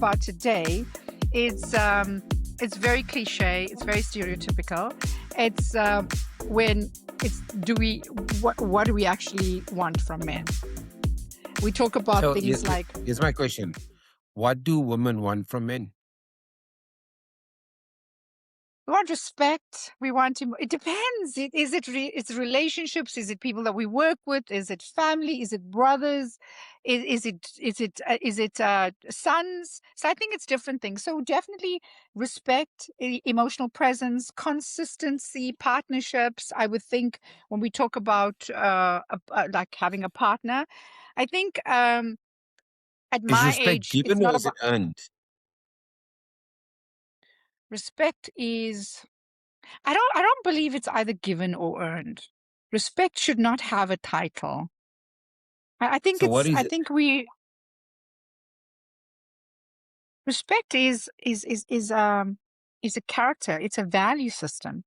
about today, it's very cliche. It's very stereotypical. It's when it's do we what do we actually want from men? We talk about So things like here's my question. What do women want from men? we want respect. We want to. It depends. It's relationships? Is it people that we work with? Is it family? Is it brothers? Is it sons? So I think it's different things. So definitely respect, emotional presence, consistency, partnerships. I would think when we talk about like having a partner, I think at Is my respect age, it's given not or is about it earned? respect is I don't believe it's either given or earned. Respect should not have a title. I think So what it's is I it? think we respect is a character, it's a value system.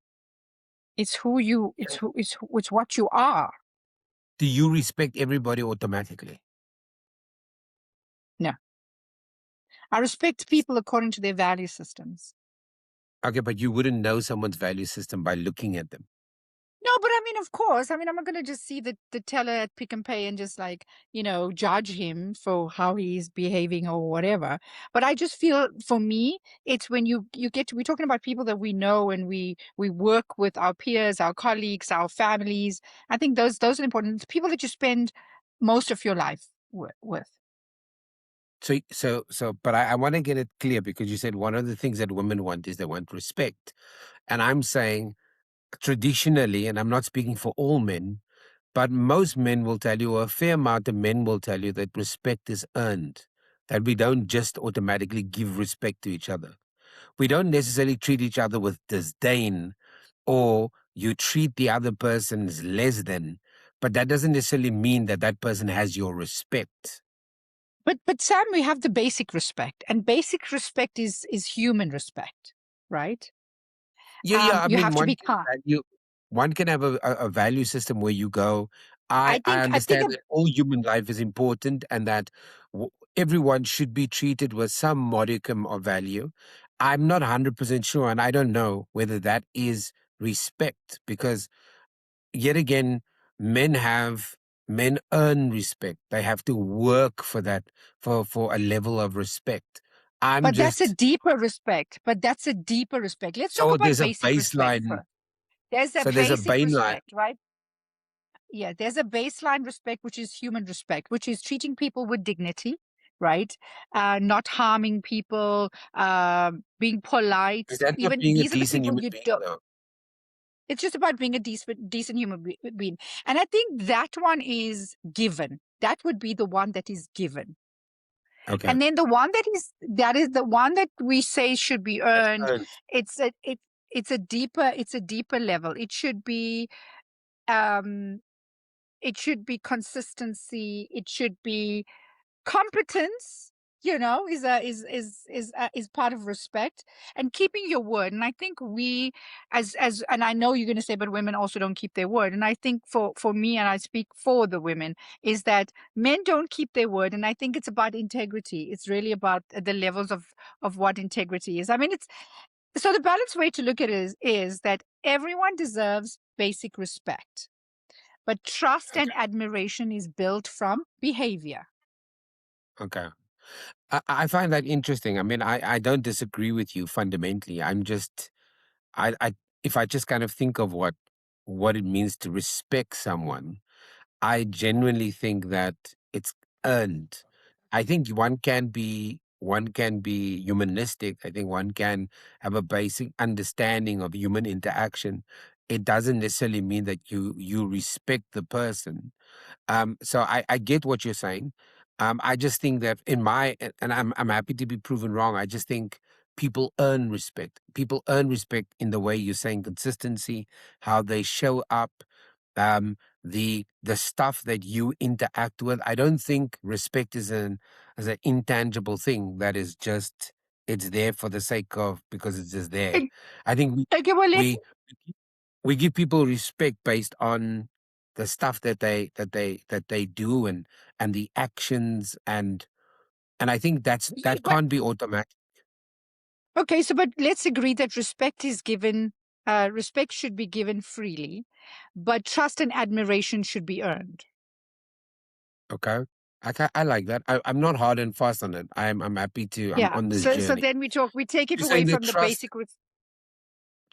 It's who you it's what you are. Do you respect everybody automatically? No. I respect people according to their value systems. Okay, but you wouldn't know someone's value system by looking at them. No, but I mean, of course. I mean, I'm not going to just see the teller at Pick and Pay and just like, judge him for how he's behaving or whatever. But I just feel for me, it's when you get to, we're talking about people that we know and we work with our peers, our colleagues, our families. I think those are important. It's people that you spend most of your life with. But I want to get it clear because you said one of the things that women want is they want respect. And I'm saying traditionally, and I'm not speaking for all men, but most men will tell you, or a fair amount of men will tell you that respect is earned, that we don't just automatically give respect to each other. We don't necessarily treat each other with disdain or you treat the other person as less than, but that doesn't necessarily mean that that person has your respect. But Sam, we have the basic respect, and basic respect is human respect, right? Yeah. I You mean, have to be kind. one can have a value system where you go, I I think understand that all human life is important and that everyone should be treated with some modicum of value. I'm not 100% sure, and I don't know whether that is respect because yet again, men have men earn respect. They have to work for that, for a level of respect. I'm But that's a just deeper respect. But that's a deeper respect. Let's talk so about there's a basic respect baseline. first. There's a So there's a basic baseline. respect, right? Yeah, there's a baseline respect, which is human respect, which is treating people with dignity, right? Not harming people, being polite. Is that not Even being a these are the decent people human you being? don't. No. It's just about being a decent human being. And I think that one is given. That would be the one that is given. Okay. And then the one that is the one that we say should be That's earned. earned. It's a it it's a deeper level. Um it should be consistency. It should be competence. Is part of respect and keeping your word. And I think we, as and I know you're going to say, but women also don't keep their word. And I think for me, and I speak for the women, is that men don't keep their word. And I think it's about integrity. It's really about the levels of what integrity is. I mean, it's so the balanced way to look at it is that everyone deserves basic respect, but trust and Okay. admiration is built from behavior. Okay. I find that interesting. I mean, I don't disagree with you fundamentally. I'm just I if I just kind of think of what it means to respect someone, I genuinely think that it's earned. I think one can be humanistic. I think one can have a basic understanding of human interaction. It doesn't necessarily mean that you respect the person. So I get what you're saying. I just think that and I'm happy to be proven wrong. I just think people earn respect. People earn respect in the way you're saying consistency, how they show up, the stuff that you interact with. I don't think respect is an intangible thing that is just it's there for the sake of because it's just there. Okay, I think okay, well, we we give people respect based on the stuff that they do and the actions and And I think that But can't be automatic. okay, so but let's agree that respect is given. Respect should be given freely, but trust and admiration should be earned. Okay. I like that. I'm not hard and fast on it. I'm happy to. I'm Yeah. on this So journey. then we take it You're away saying that from the basic.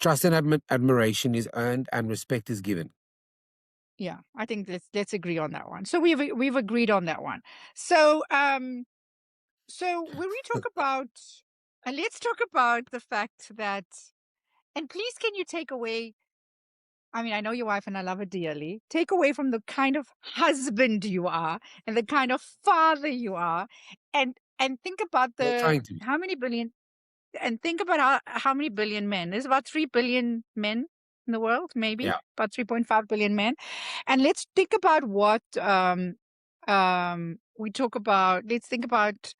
trust and admiration is earned and respect is given. Yeah, I think let's agree on that one. So we've agreed on that one. So so when we talk about, and let's talk about the fact that, and please can you take away, I mean, I know your wife and I love her dearly. Take away from the kind of husband you are and the kind of father you are, and think about We're the trying to be. how many billion, and think about how many billion men. There's about 3 billion men in the world, maybe Yeah. about 3.5 billion men. And let's think about what we talk about. Let's think about,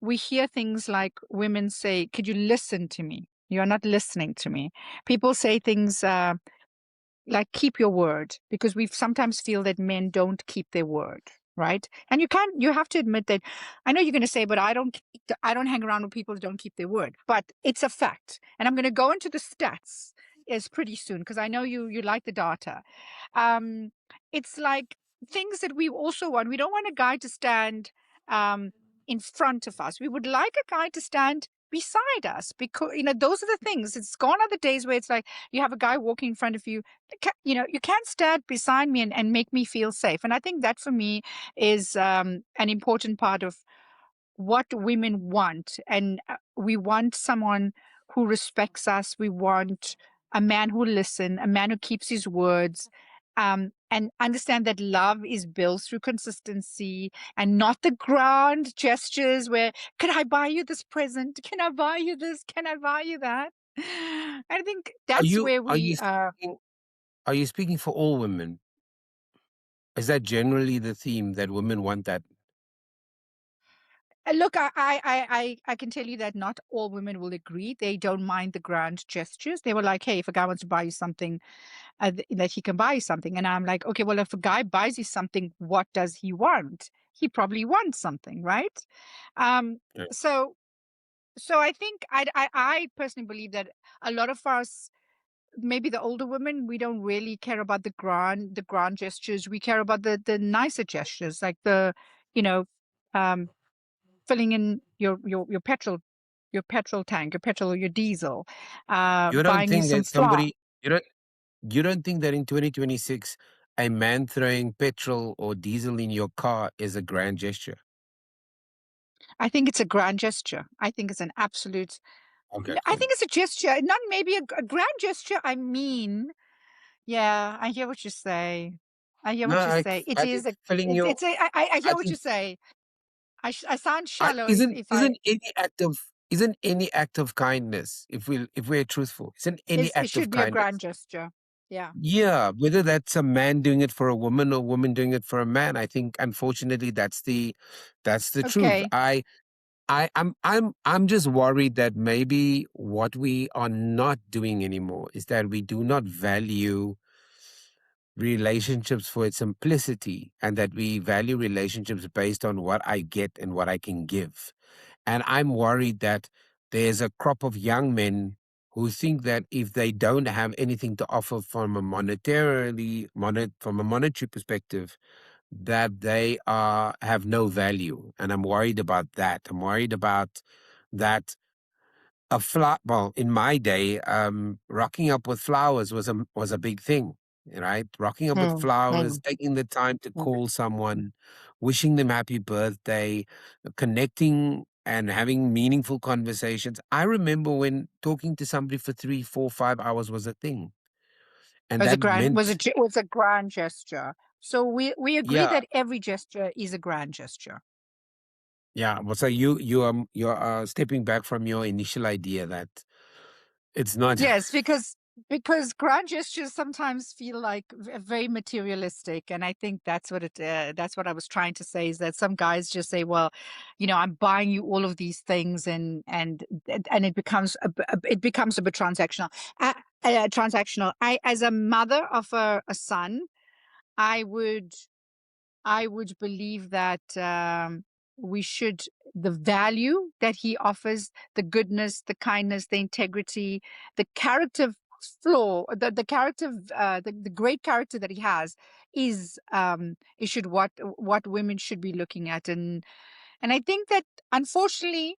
we hear things like women say, "Could you listen to me? You're not listening to me." People say things like keep your word, because we sometimes feel that men don't keep their word, right? And you have to admit that. I know you're going to say, but I don't hang around with people who don't keep their word, but it's a fact. And I'm going to go into the stats is pretty soon, because I know you like the data. um it's like things that we also want. We don't want a guy to stand um in front of us. We would like a guy to stand beside us, because those are the things. It's gone are the days where it's like you have a guy walking in front of you. You can't stand beside me and make me feel safe. And I think that for me is an important part of what women want. And we want someone who respects us. We want a man who listens, a man who keeps his words, and understand that love is built through consistency and not the grand gestures where, can I buy you this present? Can I buy you this? Can I buy you that? I think Are that's you where are we you speaking are you speaking for all women? Is that generally the theme that women want that? look, I can tell you that not all women will agree. They don't mind the grand gestures. They were like, hey, if a guy wants to buy you something, that he can buy you something. And I'm like, okay, well, if a guy buys you something, what does he want? He probably wants something, right? Um, Yeah. so so I think I personally believe that a lot of us, maybe the older women, we don't really care about the grand gestures. We care about the nicer gestures, like you know, um, filling in your petrol tank, your petrol or your diesel, You don't buying you think some that flour. you don't think that in 2026 a man throwing petrol or diesel in your car is a grand gesture? I think it's a grand gesture. I think it's an absolute. Okay, I cool. think it's a gesture, not maybe a grand gesture. I mean, yeah, I hear what you say. I hear No, what you say. It I is think a. filling your It's a. I I hear what you think say. I sound shallow isn't if I any act of kindness, if we're truthful, isn't any it act of should be a grand kindness. gesture. Yeah. Yeah, whether that's a man doing it for a woman or a woman doing it for a man, I think unfortunately that's the truth. Okay. I'm just worried that maybe what we are not doing anymore is that we do not value relationships for its simplicity, and that we value relationships based on what I get and what I can give. And I'm worried that there's a crop of young men who think that if they don't have anything to offer from a from a monetary perspective, that they have no value. And I'm worried about that. I'm worried about that. Well, in my day, rocking up with flowers was a big thing, right? Rocking up with Mm, flowers, mm. taking the time to call someone, wishing them happy birthday, connecting and having meaningful conversations. I remember when talking to somebody for 3, 4, 5 hours was a thing, and Was a that grand meant, was a grand gesture. So we agree yeah, that every gesture is a grand gesture. yeah. Well, so you're stepping back from your initial idea that it's not. Yes, because grand gestures sometimes feel like very materialistic, and I think that's what I was trying to say, is that some guys just say, well, I'm buying you all of these things, and it becomes it becomes a bit transactional. Transactional. I, as a mother of a son, I would I would believe that. we should, the value that he offers, the goodness, the kindness, the integrity, the character flaw, the character, the great character that he has is should what women should be looking at. And I think that unfortunately,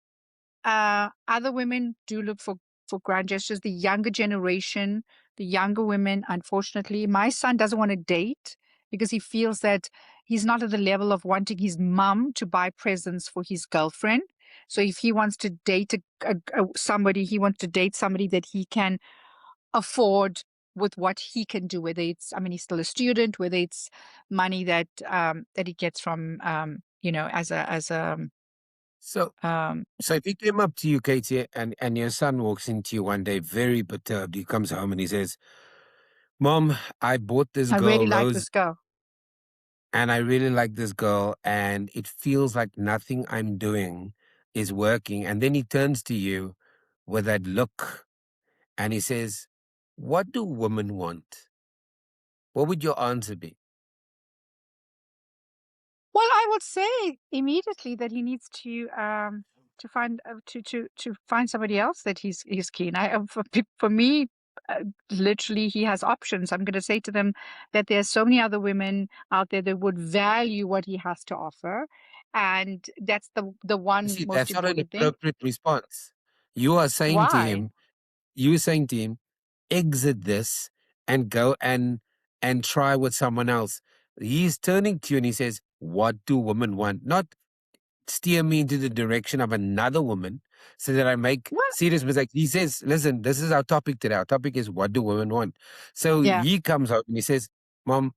other women do look for grand gestures. The younger generation, the younger women, unfortunately, my son doesn't want to date because he feels that he's not at the level of wanting his mum to buy presents for his girlfriend. So if he wants to date somebody, he wants to date somebody that he can afford with what he can do, whether it's, I mean, he's still a student, whether it's money that he gets from, as a So, um, so if he came up to you, Katie, and your son walks into you one day very perturbed, he comes home and he says, "Mom, I bought this I girl really like Rose, this girl. and I really like this girl, and it feels like nothing I'm doing is working." And then he turns to you with that look and he says, "What do women want?" What would your answer be? Well, I would say immediately that he needs to find somebody else that he's keen. For me, literally, he has options. I'm going to say to them that there's so many other women out there that would value what he has to offer, and that's the You one see, most that's not an important thing. appropriate response. You are saying to Why? him, you're saying to him, exit this and go and try with someone else. He's turning to you and he says, "What do women want?" Not steer me into the direction of another woman so that I make Well, serious mistakes. He says, "Listen, this is our topic today. Our topic is what do women want?" So yeah. he comes out and he says, "Mom,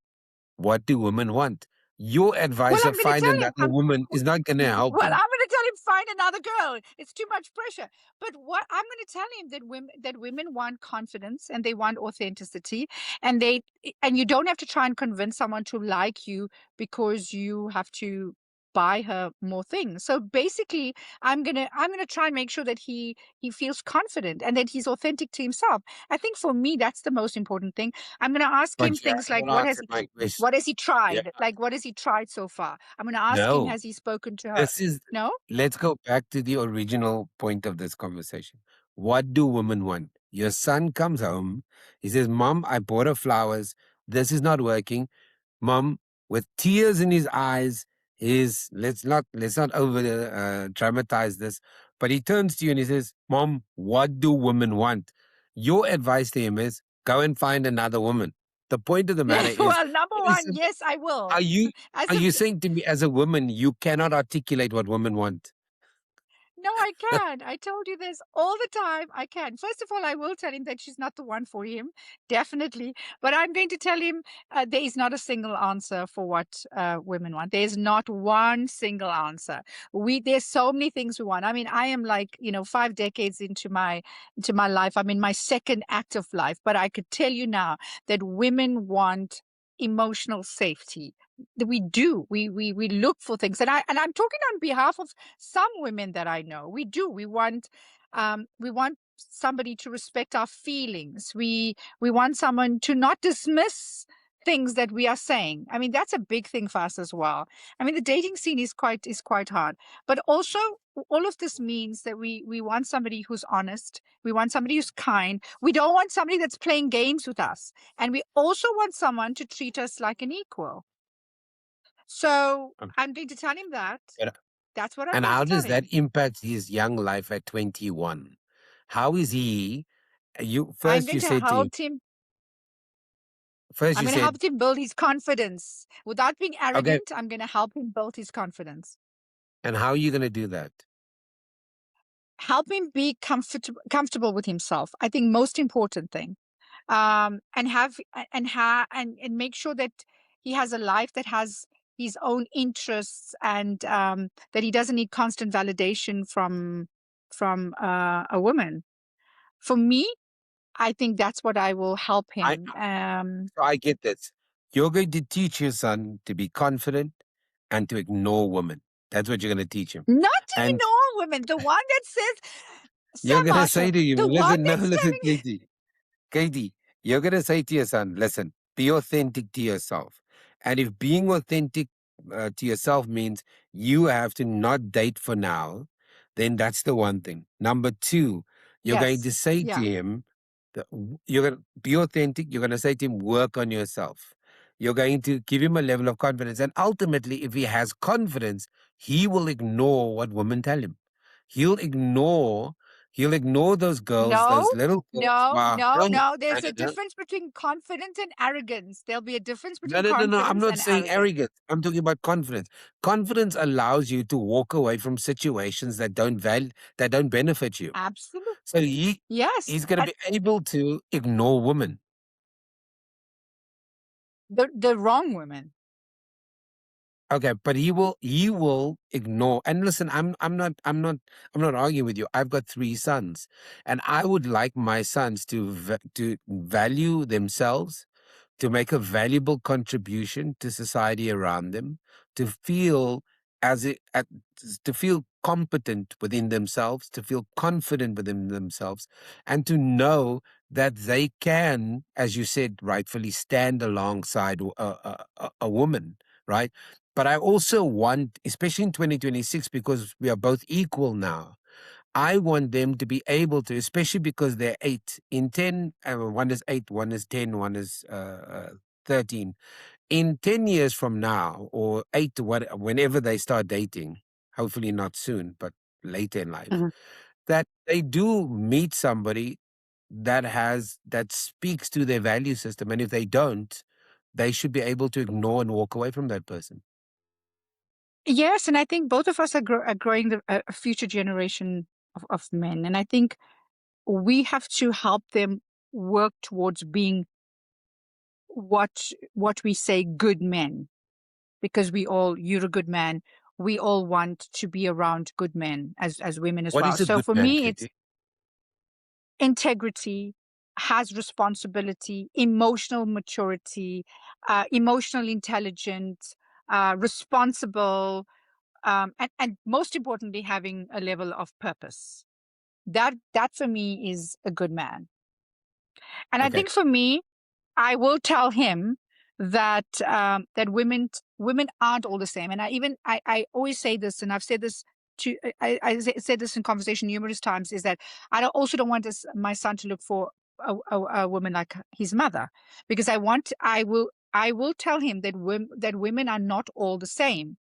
what do women want?" Your Well, advice I'm of going to find tell him. another woman is not going to help Well, I'm him. going to tell him find another girl. It's too much pressure. But what I'm going to tell him that women want confidence and they want authenticity, and you don't have to try and convince someone to like you because you have to buy her more things. So basically, I'm gonna try and make sure that he feels confident and that he's authentic to himself. I think for me that's the most important thing. I'm gonna ask him But you things like haven't answered my question. what has he Yeah. tried? Like, what has he tried so far? I'm going to ask him, No. has he spoken to her? This is No? Let's go back to the original point of this conversation. What do women want? Your son comes home. He says, "Mom, I bought her flowers. This is not working." Mom, with tears in his eyes, let's not over dramatize this, but he turns to you and he says, "Mom, what do women want?" Your advice to him is go and find another woman. The point of the matter is, Well, number one, listen, yes, I will. are you As are a you saying to me as a woman you cannot articulate what women want? No, I can. I told you this all the time. I can. First of all, I will tell him that she's not the one for him, definitely. But I'm going to tell him there is not a single answer for what women want. There's not one single answer. There's so many things we want. I mean, I am like 5 decades into my life. I'm in my second active life, but I could tell you now that women want emotional safety. We do. We look for things, and I'm talking on behalf of some women that I know. We do. We want somebody to respect our feelings. We want someone to not dismiss things that we are saying. I mean, that's a big thing for us as well. I mean, the dating scene is quite hard, but also all of this means that we want somebody who's honest. We want somebody who's kind. We don't want somebody that's playing games with us, and we also want someone to treat us like an equal. So Um, I'm going to tell him that. And That's what I'm and going to how tell does that him. impact his young life at 21? How is he? You I'm first going you to said to him, help him. first I'm you going to said, help him build his confidence. Without being okay, arrogant, I'm going to help him build his confidence. and how are you going to do that? Help him be comfortable with himself. I think most important thing. And have and make sure that he has a life that has his own interests, and that he doesn't need constant validation from a woman. For me, I think that's what I will help I him. so I get this. You're going to teach your son to be confident and to ignore women. That's what you're going to teach him. Not to And ignore women. The one that says, you're Sam going to say Marshall, to him, the one listen, no, that's listen, telling, Katie, you're going to say to your son, listen, be authentic to yourself. And if being authentic to yourself means you have to not date for now, then that's the one thing. Number two, you're going Yes. to say to Yeah. him, you're going to be authentic. You're going to say to him, work on yourself. You're going to give him a level of confidence. And ultimately, if he has confidence, he will ignore what women tell him. He'll ignore, he'll ignore those girls, No, those little girls. no, no, No, no, no. no, There's a no. difference between confidence and arrogance. There'll be a difference No, between no, no, no. I'm confidence not and saying arrogance. arrogance. I'm talking about confidence. Confidence allows you to walk away from situations that that don't benefit you. Absolutely. So Yes. he's going to And be able to ignore women. the wrong women. Okay, but he will ignore. And listen, I'm not arguing with you. I've got three sons, and I would like my sons to value themselves, to make a valuable contribution to society around them, to feel as it at, to feel competent within themselves, to feel confident within themselves, and to know that they can, as you said, rightfully stand alongside a woman, right? But I also want, especially in 2026, because we are both equal now, I want them to be able to, especially because they're eight. In 10, one is eight, one is 10, one is 13. In 10 years from now, or eight, whenever they start dating, hopefully not soon, but later in life, Mhm. that they do meet somebody that speaks to their value system. And if they don't, they should be able to ignore and walk away from that person. Yes, and I think both of us are growing a future generation of men, and I think we have to help them work towards being what we say good men, because you're a good man. We all want to be around good men as women as What well. is a So good for man, me, it's Katie? integrity, has responsibility, emotional maturity, emotional intelligence, responsible, and most importantly, having a level of purpose. That for me is a good man. And I Okay. think for me, I will tell him that that women aren't all the same. And I always say this, and I've said this to said this in conversation numerous times, is that also don't want my son to look for a woman like his mother, because I will tell him that women are not all the same.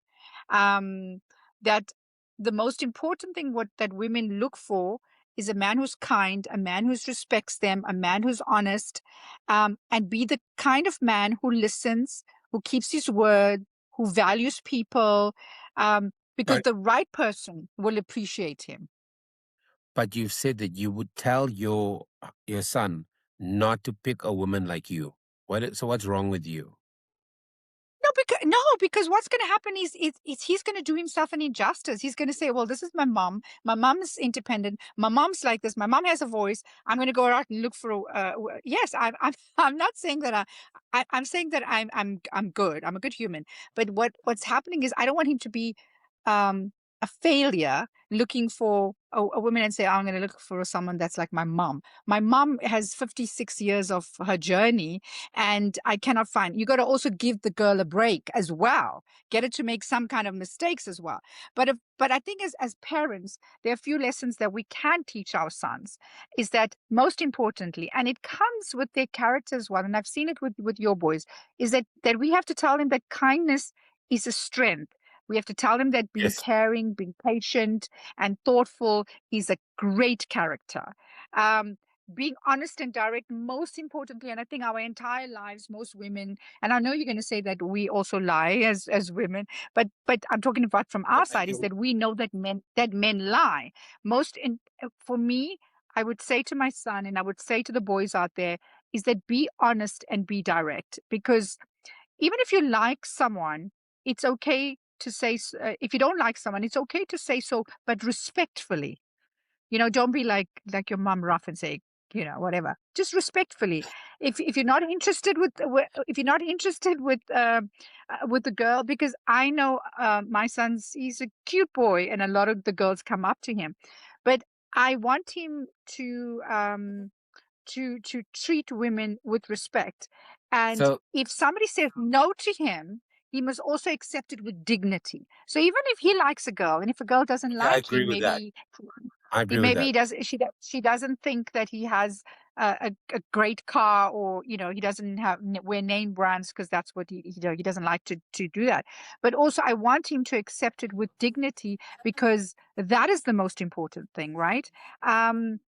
um, that the most important thing what that women look for is a man who's kind, a man who respects them, a man who's honest, and be the kind of man who listens, who keeps his word, who values people, because But the right person will appreciate him. but you've said that you would tell your son not to pick a woman like you. So what's wrong with you? No, because what's going to happen is he's going to do himself an injustice. He's going to say, "Well, this is my mom. My mom's independent. My mom's like this. My mom has a voice. I'm going to go out and look for a." Yes, I'm not saying that I'm saying that I'm good. I'm a good human. But what's happening is I don't want him to be a failure looking for a woman and say, "Oh, I'm going to look for someone that's like my mom." My mom has 56 years of her journey, and I cannot find. You got to also give the girl a break as well. Get her to make some kind of mistakes as well. But I think as parents, there are a few lessons that we can teach our sons. Is that most importantly, and it comes with their character as well. And I've seen it with your boys. Is that we have to tell them that kindness is a strength. We have to tell them that being Yes. caring, being patient, and thoughtful is a great character. Um, Being honest and direct, most importantly, and I think our entire lives, most women, and I know you're going to say that we also lie as women, but I'm talking about from No, our I side, is do. that we know that men lie. For me, I would say to my son, and I would say to the boys out there, is that be honest and be direct, because even if you like someone, it's okay to say. If you don't like someone, it's okay to say so, but respectfully. Don't be like your mom rough and say, whatever. Just respectfully. If you're not interested if you're not interested with the girl, because I know my son's he's a cute boy, and a lot of the girls come up to him, but I want him to treat women with respect. And So if somebody says no to him, he must also accept it with dignity. So even if he likes a girl, and if a girl doesn't Yeah, I like agree him, with that. I he agree with maybe that. he does she doesn't think that he has a great car, or he doesn't wear name brands because that's what he doesn't like to do that. But also I want him to accept it with dignity, because that is the most important thing, right? um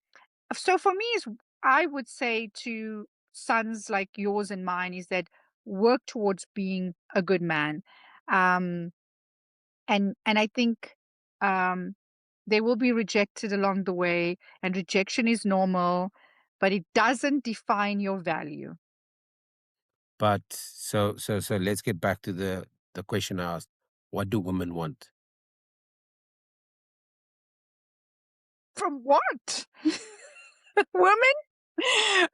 so for me is, I would say to sons like yours and mine, is that work towards being a good man. um and I think um they will be rejected along the way, and rejection is normal, but it doesn't define your value. But so let's get back to the question I asked. What do women want? From what? Women,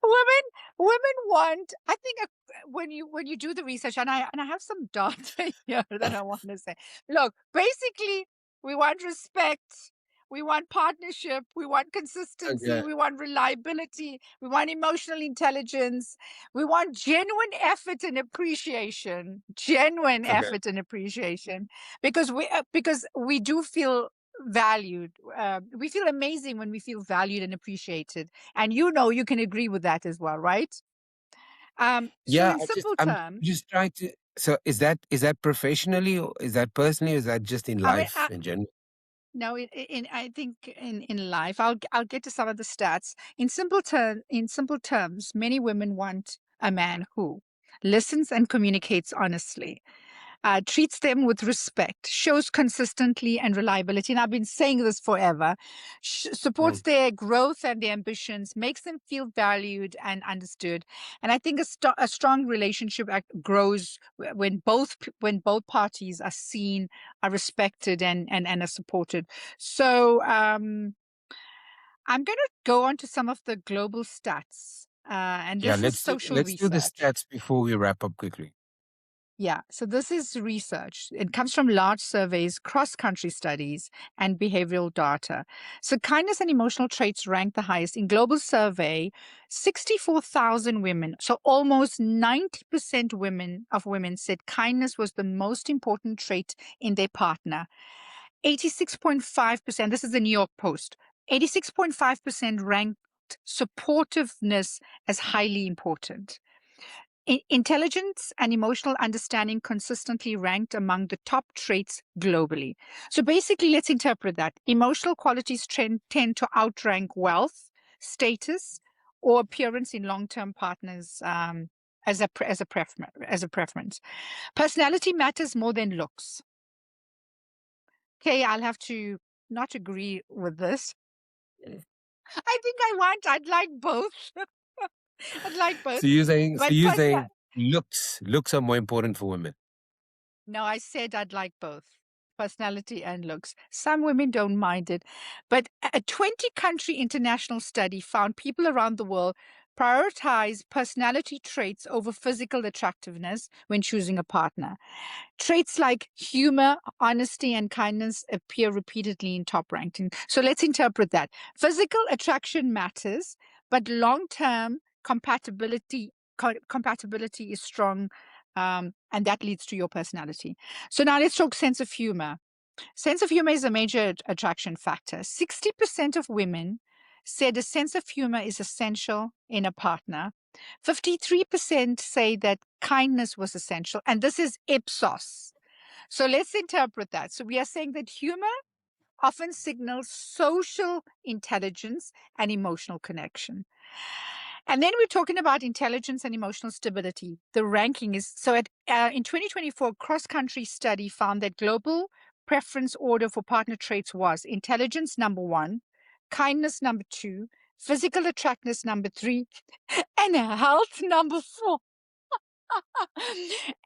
women, women want. I think when you do the research, and I have some data here that I want to say. Look, basically, we want respect. We want partnership. We want consistency. Okay. We want reliability. We want emotional intelligence. We want genuine effort and appreciation. Genuine Okay. effort and appreciation, because we do feel valued. We feel amazing when we feel valued and appreciated. And you can agree with that as well, right? So Yeah, in simple I'm terms, just trying to. So is that professionally, or is that personally, or is that just in I mean, life in general? no, I think in life, I'll get to some of the stats. In simple terms, many women want a man who listens and communicates honestly, treats them with respect, shows consistently and reliability. And I've been saying this forever. Supports Mm. their growth and their ambitions, makes them feel valued and understood. And I think a strong relationship grows when both parties are seen, are respected, and are supported. So I'm going to go on to some of the global stats. And Yeah, this is let's do social let's do the research. stats before we wrap up quickly. Yeah, so this is research. It comes from large surveys, cross country studies, and behavioral data. So, kindness and emotional traits rank the highest. In global survey, 64,000 women, so almost 90% women said kindness was the most important trait in their partner. 86.5%, this is the New York Post, 86.5% ranked supportiveness as highly important. Intelligence and emotional understanding consistently ranked among the top traits globally. So basically, let's interpret that. Emotional qualities tend to outrank wealth, status, or appearance in long-term partners, as a preference. Personality matters more than looks. Okay, I'll have to not agree with this. I think I'd like both. I'd like both. So But you're saying looks are more important for women. No, I said I'd like both personality and looks. Some women don't mind it. But a 20-country international study found people around the world prioritize personality traits over physical attractiveness when choosing a partner. Traits like humor, honesty, and kindness appear repeatedly in top ranking. So let's interpret that. Physical attraction matters, but long-term compatibility is strong, and that leads to your personality. So now let's talk sense of humor. Sense of humor is a major attraction factor. 60% of women said a sense of humor is essential in a partner. 53% say that kindness was essential, and this is Ipsos. So let's interpret that. So we are saying that humor often signals social intelligence and emotional connection. And then we're talking about intelligence and emotional stability. The ranking is so in 2024, cross country study found that global preference order for partner traits was intelligence number one, kindness number two, physical attractiveness number three, and health number four.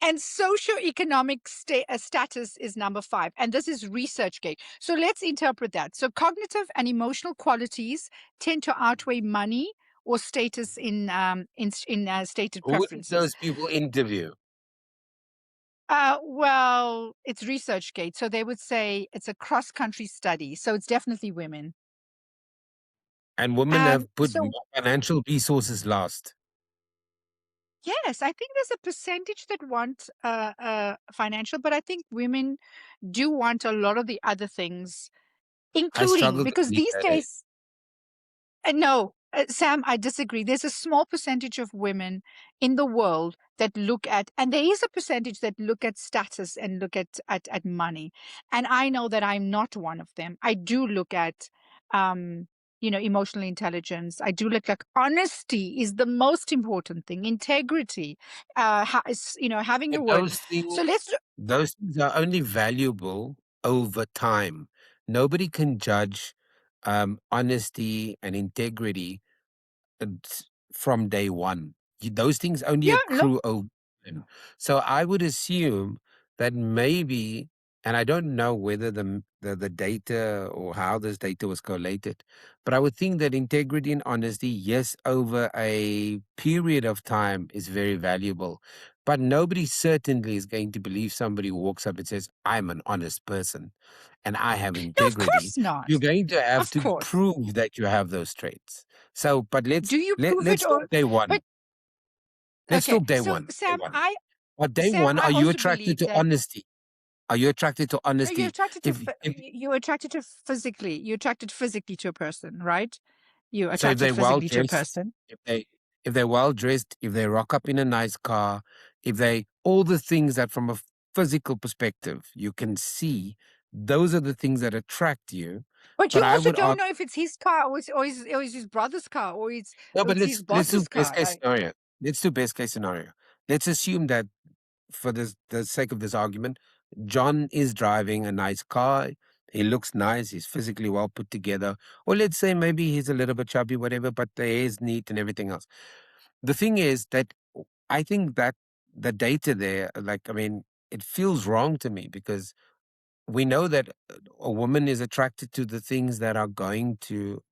And socioeconomic status is number five. And this is ResearchGate. So let's interpret that. So cognitive and emotional qualities tend to outweigh money or status in stated Who did preferences. those people interview? Well, it's ResearchGate, so they would say it's a cross-country study, so it's definitely women. And women have put So financial resources last. Yes, I think there's a percentage that want financial, but I think women do want a lot of the other things, I including struggle to because believe these that. Eh? days, no, Sam, I disagree. There's a small percentage of women in the world that look at, and there is a percentage that look at status and look at money. And I know that I'm not one of them. I do look at, um, emotional intelligence. I do look like honesty is the most important thing. Integrity, having But your word. So let's. those things are only valuable over time. Nobody can judge honesty and integrity from day one. Those things only Yeah, look. accrue over time. So I would assume that maybe, and I don't know whether the data or how this data was collated, but I would think that integrity and honesty, yes, over a period of time is very valuable. But nobody certainly is going to believe somebody who walks up and says, I'm an honest person and I have No, of integrity. course not. You're going to have Of to course. prove that you have those traits. So, but Do you prove it let's or? talk day one. But Let's okay, talk day so one. Day Sam, one. I On day Sam, one, I are you also attracted believe to that. honesty? Are you attracted to No, you're honesty? attracted to If you're attracted to physically. You're attracted physically to a person, right? You're so, if attracted they're well physically to a dressed, person. if they're well dressed, if they rock up in a nice car, if they all the things that from a physical perspective you can see, those are the things that attract you. But But you I also would don't argue, know if it's his car or it's his brother's car no, or but it's his let's do boss's best car. case scenario. Let's do best case scenario. Let's assume that for the sake of this argument, John is driving a nice car. He looks nice. He's physically well put together. Or let's say maybe he's a little bit chubby, whatever, but the hair is neat and everything else. The thing is that I think that the data there, like, I mean, it feels wrong to me because we know that a woman is attracted to the things that are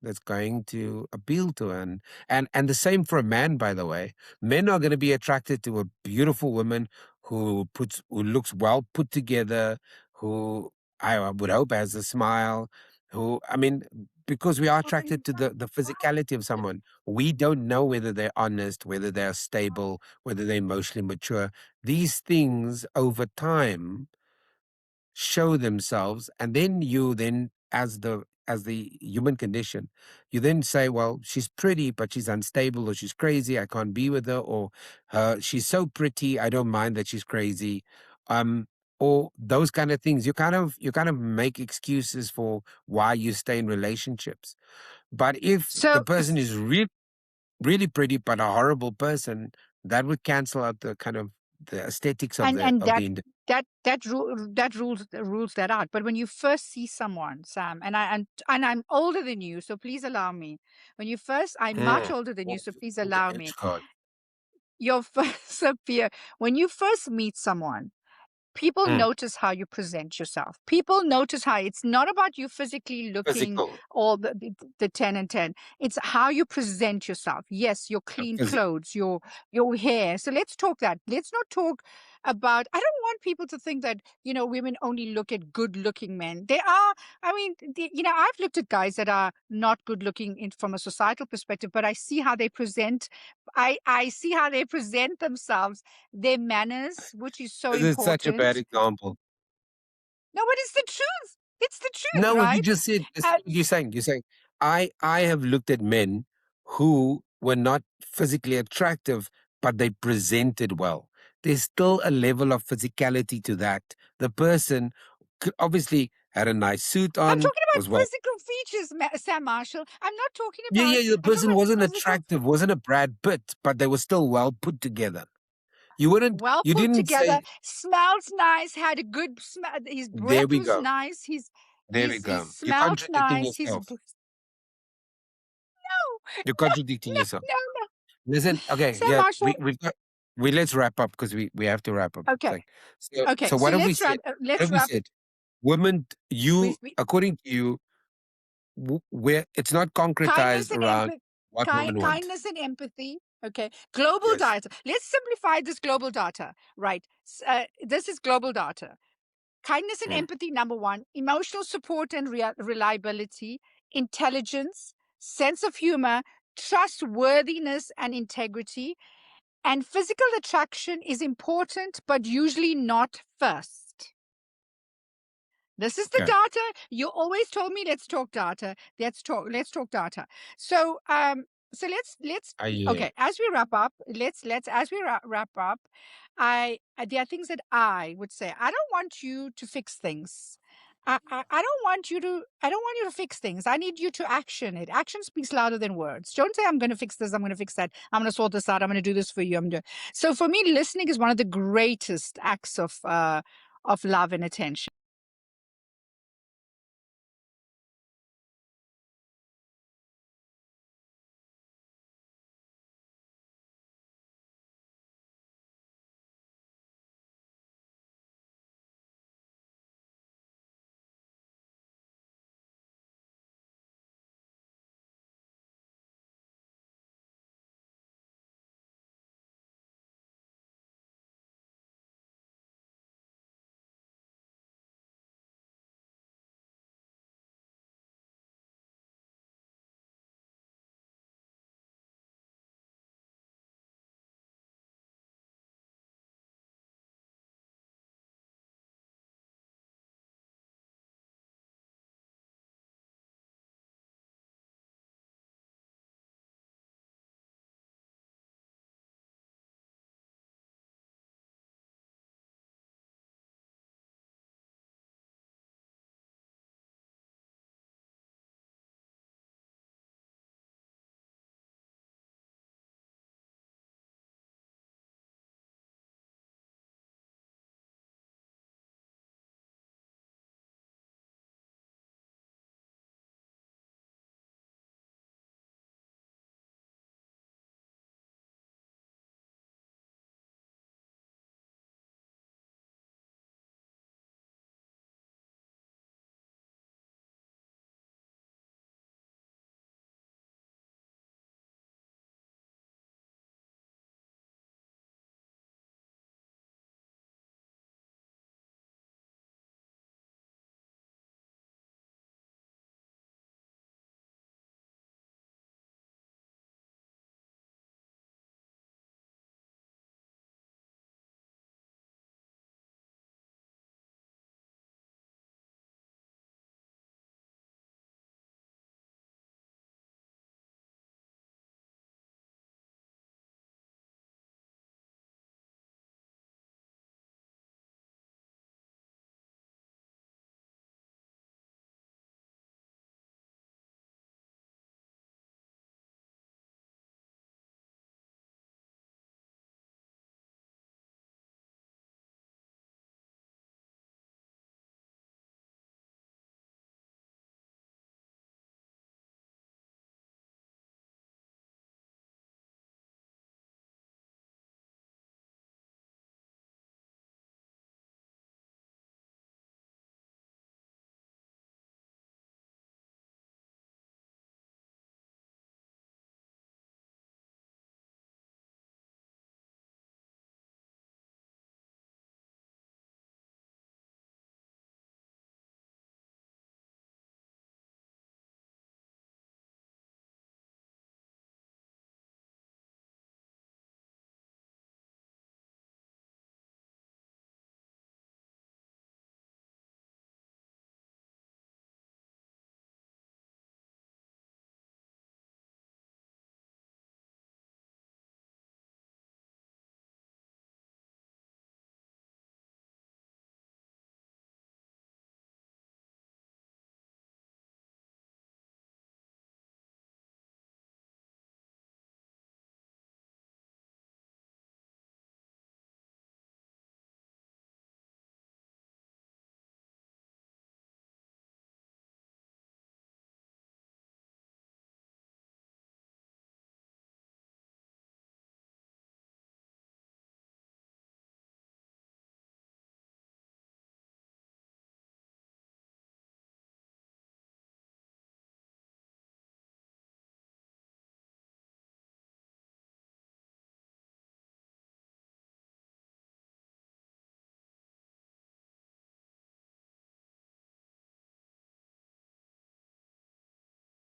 that's going to appeal to her, and the same for a man, by the way. Men are going to be attracted to a beautiful woman who looks well put together, who I would hope has a smile, who, I mean, because we are attracted to the physicality of someone. We don't know whether they're honest, whether they're stable, whether they're emotionally mature. These things over time show themselves, and then you then as the human condition, you then say, well, she's pretty but she's unstable, or she's crazy, I can't be with her, or she's so pretty, I don't mind that she's crazy, um or those kind of things. You kind of make excuses for why you stay in relationships. But if the So person is really pretty but a horrible person, that would cancel out the kind of the aesthetics of and the that rules that out. But when you first see someone, Sam, and I'm older than you, so please allow me. When you first, I'm much Mm. older than you, Well, so please with the allow age me. card. Your first appear when you first meet someone, people Mm. notice how you present yourself. People notice how it's not about you physically looking Physical. all the 10 and 10. It's how you present yourself. Yes, your clean Phys- clothes, your hair. So let's talk that. Let's not talk about I don't want people to think that, women only look at good looking men. They are, I mean, I've looked at guys that are not good looking from a societal perspective, but I see how they present. I see how they present themselves, their manners, which is so this is such a bad important. example. No, but it's the truth. It's the truth, No, what you right? just said, this is And what you're saying. You're saying, I have looked at men who were not physically attractive, but they presented well. There's still a level of physicality to that. The person obviously had a nice suit I'm on, talking was about well. physical features, Sam Marshall. I'm not talking Yeah, about. yeah, the I'm talking person wasn't about physical, attractive, wasn't a Brad Pitt, but they were still well put together. well You put didn't together, say, smells nice, had a good smell. His there breath we was go. nice. There we He go. You're smelled contradicting nice. yourself. No, You're no, contradicting yourself. no. Listen, okay, Sam yeah, Marshall. let's wrap up because we have to wrap up. It's Okay, like, so okay. so So what have we let's said? wrap. What Let's have we wrap. said? Women, We according to you, where it's not kindness concretized and around empathy, what women want. kindness and empathy. Okay, global Yes. data. Let's simplify this global data. Right. This is global data. Kindness and Mm. empathy, number one. Emotional support and reliability. Intelligence, sense of humor, trustworthiness and integrity. And physical attraction is important, but usually not first. This is the Okay. data. You always told me, let's talk data. Let's talk data. So, let's I hear. okay, as we wrap up, as we wrap up, there are things that I would say. I don't want you to fix things. I don't want you to fix things. I need you to action it. Action speaks louder than words. Don't say I'm going to fix this, I'm going to fix that, I'm going to sort this out, I'm going to do this for you. So for me, listening is one of the greatest acts of love and attention.